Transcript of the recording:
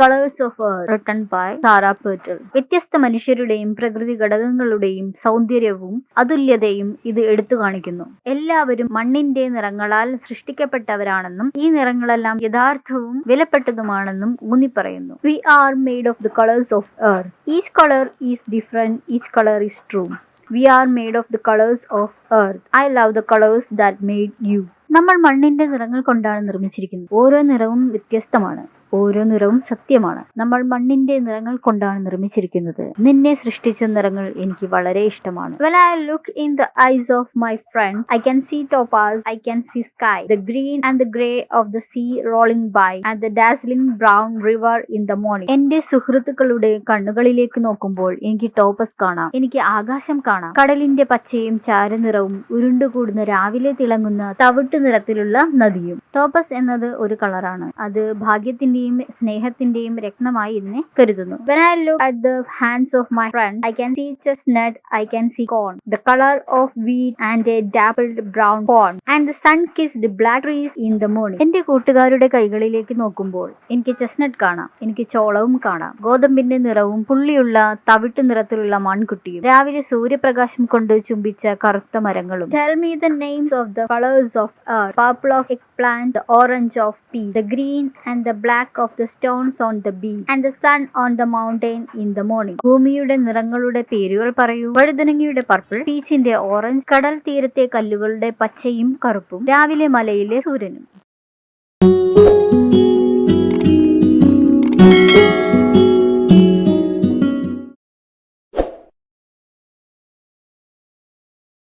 Colours of earth written by Sara Pertil. വ്യത്യസ്ത മനുഷ്യരുടെയും പ്രകൃതി ഘടകങ്ങളുടെയും സൗന്ദര്യവും അതുല്യതയും ഇത് എടുത്തു കാണിക്കുന്നു. എല്ലാവരും മണ്ണിന്റെ നിറങ്ങളാൽ സൃഷ്ടിക്കപ്പെട്ടവരാണെന്നും ഈ നിറങ്ങളെല്ലാം യഥാർത്ഥവും വിലപ്പെട്ടതുമാണെന്നും ഊന്നിപ്പറയുന്നു. We are made of the colors of earth. Each color is different. Each color is true. We are made of the colors of earth. I love the colors that made you. നമ്മൾ മണ്ണിന്റെ നിറങ്ങൾ കൊണ്ടാണ് നിർമ്മിച്ചിരിക്കുന്നത്. ഓരോ നിറവും വ്യത്യസ്തമാണ്. ഓരോ നിറവും സത്യമാണ്. നമ്മൾ മണ്ണിന്റെ നിറങ്ങൾ കൊണ്ടാണ് നിർമ്മിച്ചിരിക്കുന്നത്. നിന്നെ സൃഷ്ടിച്ച നിറങ്ങൾ എനിക്ക് വളരെ ഇഷ്ടമാണ്. When I look in the eyes of my friends, I can see topaz, I can see sky, the green and the grey of the sea rolling by, and the dazzling brown river in the morning. എന്റെ സുഹൃത്തുക്കളുടെ കണ്ണുകളിലേക്ക് നോക്കുമ്പോൾ എനിക്ക് topaz കാണാം, എനിക്ക് ആകാശം കാണാം, കടലിന്റെ പച്ചയും ചാരനിറവും ഉരുണ്ടുകൂടുന്ന രാവിലെ തിളങ്ങുന്ന തവിട്ട് നിറത്തിലുള്ള നദിയും. ടോപ്പസ് എന്നത് ഒരു കളറാണ്. അത് ഭാഗ്യത്തിന്റെ സ്നേഹത്തിന്റെയും രത്നമായി ഇതിനെ കരുതുന്നു. When I look at the hands of my friend, I can see chestnut, I can see corn, the color of wheat and a dappled brown corn, and the sun-kissed black trees in the morning. എന്റെ കൂട്ടുകാരുടെ കൈകളിലേക്ക് നോക്കുമ്പോൾ എനിക്ക് chestnut കാണാം, എനിക്ക് ചോളവും കാണാം, ഗോതമ്പിന്റെ നിറവും പുള്ളിയുള്ള തവിട്ട് നിറത്തിലുള്ള മൺകുട്ടിയും, രാവിലെ സൂര്യപ്രകാശം കൊണ്ട് ചുംബിച്ച കറുത്ത മരങ്ങളും. Tell me the names of the colors of earth, purple of eggplant, the orange of peas, the green and the black of the stones on the beach, and the sun on the mountain in the morning. ഭൂമിയുടെ നിറങ്ങളുടെ പേരുകൾ പറയൂ. വഴുതനങ്ങയുടെ purple, പീച്ചിന്റെ orange, കടൽ തീരത്തെ കല്ലുകളുടെ പച്ചയും കറുപ്പും, രാവിലെ മലയിലെ സൂര്യനും.